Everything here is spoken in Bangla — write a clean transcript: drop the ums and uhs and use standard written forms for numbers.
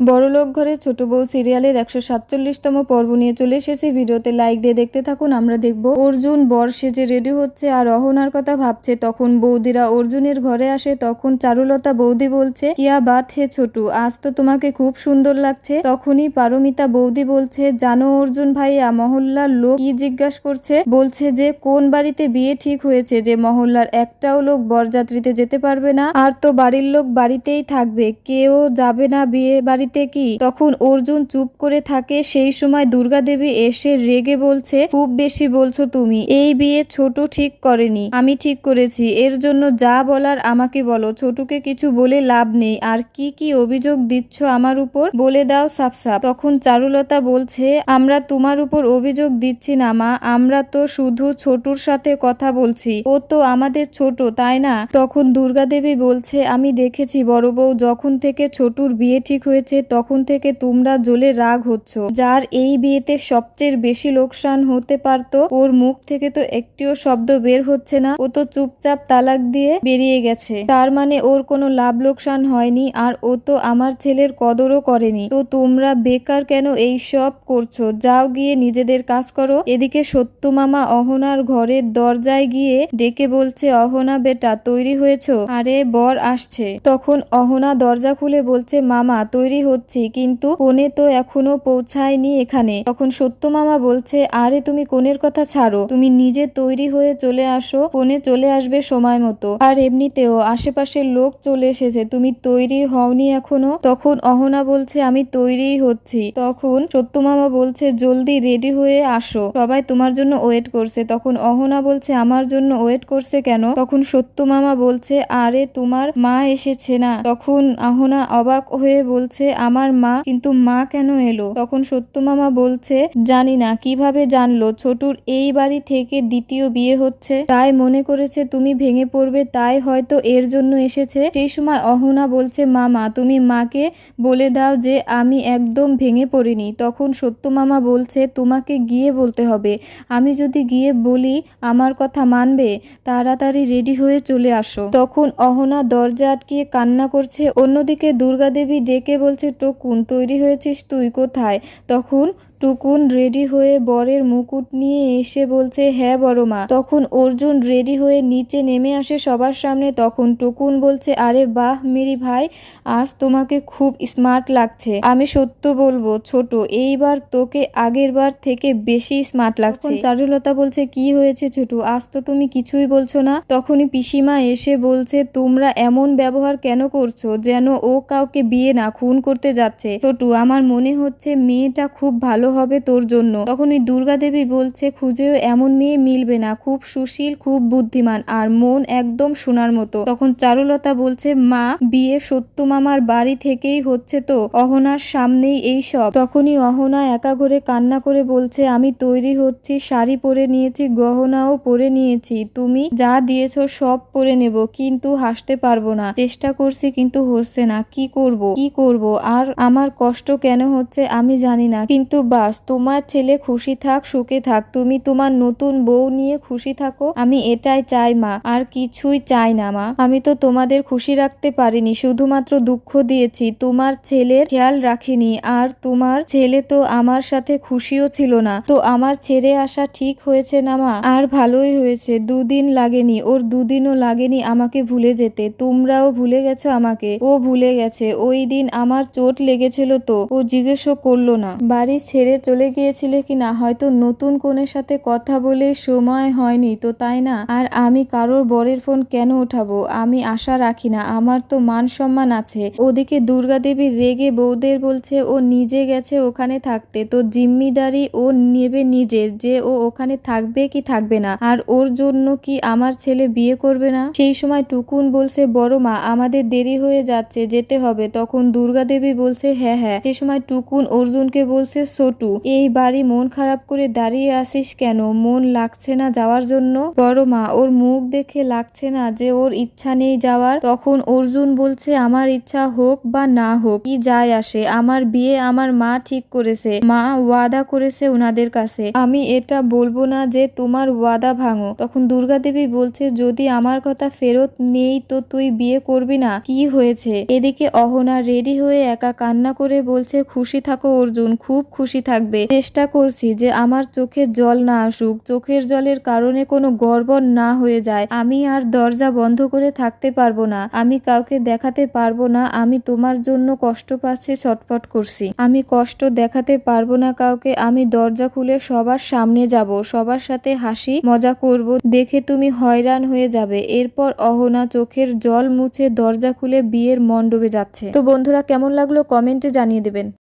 বড়লোক ঘরে ছোট বউ সিরিয়ালের 147তম পর্ব নিয়ে চলে এসেছে। ভিডিওতে লাইক দিয়ে দেখতে থাকুন। আমরা দেখব অর্জুন বর সেজে রেডি হচ্ছে আর অহনার কথা ভাবছে। তখন বৌদিরা অর্জুনের ঘরে আসে। তখন চারুলতা বৌদি বলছে, কিয়া বাত হে ছোটু, আজ তো তোমাকে খুব সুন্দর লাগছে। তখনই পারমিতা বৌদি বলছে, জানো অর্জুন ভাইয়া, মহল্লার লোক কি জিজ্ঞাসা করছে, বলছে যে কোন বাড়িতে বিয়ে ঠিক হয়েছে, যে মহল্লার একটাও লোক বরযাত্রীতে যেতে পারবে না, আর তো বাড়ির লোক বাড়িতেই থাকবে, কেউ যাবে না বিয়ে বাড়িতে কি। তখন অর্জুন চুপ করে থাকে। সেই সময় দুর্গা দেবী এসে রেগে বলছে, খুব বেশি বলছো তুমি, এই বিয়ে ছোট ঠিক করেনি, আমি ঠিক করেছি। এর জন্য যা বলার আমাকে বলো, ছোটুকে কিছু বলে লাভ নেই। আর কি কি অভিযোগ দিচ্ছ আমার উপর বলে দাও সাফ সাফ। তখন চারুলতা বলছে, আমরা তোমার উপর অভিযোগ দিচ্ছি না মা, আমরা তো শুধু ছোটুর সাথে কথা বলছি, ও তো আমাদের ছোট, তাই না। তখন দুর্গা দেবী বলছে, আমি দেখেছি বড় বউ, যখন থেকে ছোটুর বিয়ে ঠিক হয়েছে তখন থেকে তোমরা জ্বলে রাগ হচ্ছ। যার এই বিয়েতে সবচেয়ে বেশি লোকসান হতে পারতো, ওর মুখ থেকে তো একটিও শব্দ বের হচ্ছে না, ও তো চুপচাপ তালাক দিয়ে বেরিয়ে গেছে। তার মানে ওর কোনো লাভ লোকসান হয়নি, আর ও তো আমার ছেলের কদরও করেনি। তো তোমরা বেকার কেন এই সব করছো, যাও গিয়ে নিজেদের কাজ করো। এদিকে সত্যু মামা অহনার ঘরের দরজায় গিয়ে ডেকে বলছে, অহনা বেটা তৈরি হয়েছো, আরে বর আসছে। তখন অহনা দরজা খুলে বলছে, মামা তৈরি হচ্ছি, কিন্তু কোনে তো এখনো পৌঁছায়নি এখানে। তখন সত্য মামা বলছে, আরে তুমি কোনের কথা ছাড়ো, তুমি নিজে তৈরি হয়ে চলে আসো, কোনে চলে আসবে সময় মতো। আর এমনিতেও আশেপাশের লোক চলে এসেছে, তুমি তৈরি হওনি এখনো। তখন অহনা বলছে, আমি তৈরিই হচ্ছি। তখন সত্য মামা বলছে, জলদি রেডি হয়ে আসো, সবাই তোমার জন্য ওয়েট করছে। তখন অহনা বলছে, আমার জন্য ওয়েট করছে কেন। তখন সত্য মামা বলছে, আরে তোমার মা এসেছে না। তখন অহনা অবাক হয়ে বলছে, আমার মা, কিন্তু মা কেন এলো। তখন সত্য মামা বলছে, জানি না, কিভাবে জানলো ছোটুর এই বাড়ি থেকে দ্বিতীয় বিয়ে হচ্ছে, তাই মনে করেছে তুমি ভেঙে পড়বে, তাই হয়তো এর জন্য এসেছে। সেই সময় অহনা বলছে, মামা তুমি মাকে বলে দাও যে আমি একদম ভেঙে পড়িনি। তখন সত্য মামা বলছে, তোমাকে গিয়ে বলতে হবে, আমি যদি গিয়ে বলি আমার কথা মানবে, তাড়াতাড়ি রেডি হয়ে চলে আসো। তখন অহনা দরজা আটকিয়ে কান্না করছে। অন্যদিকে দুর্গা দেবী ডেকে বলছে, টুকুন তৈরি হয়েছিস তুই, কোথায়। তখন টুকুন রেডি হয়ে বরের মুকুট নিয়ে এসে বলছে, হ্যাঁ বড় মা। তখন অর্জুন রেডি হয়ে নিচে নেমে আসে সবার সামনে। তখন টুকুন বলছে, আরে বাহ মেরি ভাই, আজ তোমাকে খুব স্মার্ট লাগছে। আমি সত্য বলবো ছোট, এইবার তোকে আগের বার থেকে বেশি স্মার্ট লাগছে। চারুলতা বলছে, কি হয়েছে ছোট, আজ তো তুমি কিছুই বলছো না। তখনই পিসিমা এসে বলছে, তোমরা এমন ব্যবহার কেন করছো, যেন ও কাউকে বিয়ে না খুন করতে যাচ্ছে। ছোটু, আমার মনে হচ্ছে মেয়েটা খুব ভালো হবে তোর জন্য। তখন ওই দুর্গা দেবী বলছে, খুঁজেও এমন মেয়ে মিলবে না, খুব সুশীল, খুব বুদ্ধিমান, আর মন একদম সোনার মতো। তখন চারুলতা বলছে, মা বিয়ে সত্য মামার বাড়ি থেকেই হচ্ছে তো, অহনার সামনেই এই সব। তখনই অহনা একা ঘরে কান্না করে বলছে, আমি তৈরি হচ্ছি, শাড়ি পরে নিয়েছি, গহনাও পরে নিয়েছি, তুমি যা দিয়েছো সব পরে নেব, কিন্তু হাসতে পারবো না, চেষ্টা করছি কিন্তু হচ্ছে না, কি করব আর আমার কষ্ট কেন হচ্ছে আমি জানি না, কিন্তু বাস তোমার ছেলে খুশি থাক, সুখে থাক, তুমি তোমার নতুন বউ নিয়ে খুশি থাকো, আমি এটাই চাই মা, আর কিছুই চাই না মা। আমি তো তোমাদের খুশি রাখতে পারিনি, শুধুমাত্র দুঃখ দিয়েছি, তোমার ছেলের খেয়াল রাখিনি, আর তোমার ছেলে তো আমার সাথে খুশিও ছিল না, তো আমার ছেড়ে আসা ঠিক হয়েছে না মা। আর ভালোই হয়েছে, দুদিন লাগেনি, ওর দুদিনও লাগেনি আমাকে ভুলে যেতে, তোমরাও ভুলে গেছো আমাকে, ও ভুলে গেছে। ওই দিন আমার চোট লেগেছিল তো ও জিজ্ঞেসও করলো না, বাড়ি ছেড়ে চলে গিয়েছিলে কিনা, হয়তো নতুন কোণের সাথে কথা বলে সময় হয়নি তো, তাই না। আর আমি কারোর বরের ফোন কেন উঠাবো, আমি আশা রাখি না, আমার তো মান সম্মান আছে। ওদিকে দুর্গা দেবী রেগে বউদের বলছে, ও নিজে গেছে ওখানে থাকতে, তো জিম্মিদারি ও নেবে নিজের, যে ও ওখানে থাকবে কি থাকবে না, আর ওর জন্য কি আমার ছেলে বিয়ে করবে না। সেই সময় টুকুন বলছে, বড় মা আমাদের দেরি হয়ে যাচ্ছে, যেতে হবে। তখন দুর্গা দেবী বলছে, হ্যাঁ হ্যাঁ। সেই সময় টুকুন অর্জুনকে বলছে, ছোট ছোটু, এই বাড়ি মন খারাপ করে দাঁড়িয়ে আসিস কেন? মন লাগছে না যাওয়ার জন্য? বড় মা, ওর মুখ দেখে লাগছে না যে ওর ইচ্ছা নেই যাওয়ার? তখন অর্জুন বলছে, আমার ইচ্ছা হোক বা না হোক কি যায় আসে, আমার বিয়ে আমার মা ঠিক করেছে, মা ওয়াদা করেছে ওনাদের কাছে, আমি এটা বলবো না যে তোমার ওয়াদা ভাঙো। তখন দুর্গা দেবী বলছে, যদি আমার কথা ফেরত নেই তো তুই বিয়ে করবি না? কি হয়েছে? এদিকে অহনা রেডি হয়ে একা কান্না করে বলছে, খুশি থাকো অর্জুন, খুব খুশি থাকবে। চেষ্টা করছি যে আমার চোখে জল না আসুক, চোখের জলের কারণে কোনো গড়বড় না হয়ে যায়। আমি আর দরজা বন্ধ করে থাকতে পারবো না, আমি কাউকে দেখাতে পারবো না আমি তোমার জন্য কষ্ট পাচ্ছি, ছটফট করছি। আমি কষ্ট দেখাতে পারবো না কাউকে, আমি দরজা খুলে সবার সামনে যাব, সবার সাথে হাসি মজা করব, দেখে তুমি হয়রান হয়ে যাবে। এরপর অহনা চোখের জল মুছে দরজা খুলে বিয়ের মণ্ডপে যাচ্ছে। তো বন্ধুরা, কেমন লাগলো কমেন্টে জানিয়ে দেবেন।